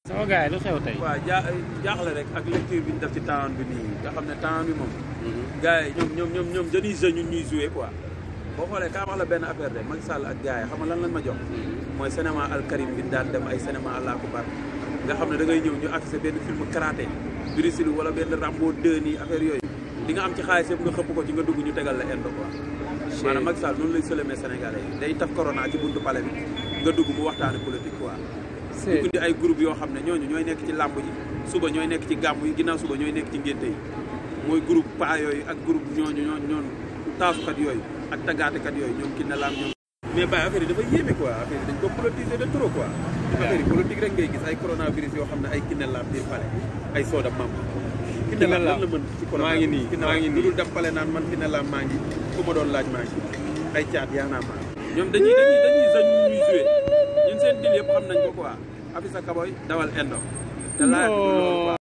sama gars yi lu xew tey. waaw jaaxle rek ak lecture bi ñu def ci temps bi nii nga xam ne temps bi moom. gars yi ñoom dañuy jeu ñun ñuy joué quoi. boo xoolee kaa wax la benn affaire de Macky Sall ak gars yi xam nga lan lañ ma jox. mooy cinéma Al Karim bi daan dem ay cinéma Allah Akbar nga xam ne da ngay ñëw ñu affiché benn film karaté Brésil wala benn Rambo 2 nii affaire yooyu. di nga am ci xaalis yëpp nga xëpp ko ci nga dugg ñu tegal la indo quoi. maanaam Macky Sall noonu lay sëlëmee Sénégalais yi day taf corona ci buntu palais bi nga dugg mu waxtaane politique quoi. ñu indi ay groupe yoo xam ne ñooñu ñooy nekk ci làmb ji suba ñooy nekk ci gàmmu yi ginnaaw suba ñooy nekk ci ngénte yi mooy groupe pa yooyu ak groupe ñooñu taasukat yooyu ak tagaatekat yooyu ñoom ki ne laam ñoom mais bàyyi affaire yi dafa yéeme quoi affaire yi dañ ko politiser de trop quoi affaire yi politique rek ngay gis ay coronavirus yoo xam ne ay kinne laam biir pale ay sooda mam kinne laam lan la mën ci coronavirus maa ngi nii lu dul dem pale naan man kinne laam maa ngi ku ma doon laaj maa ngi ay caat yaa naa maa ñoom dañuy sañ ñuy joué ñun seen dil yëpp xam nañ ko quoi Afisa Kaboy dawal endo te laaj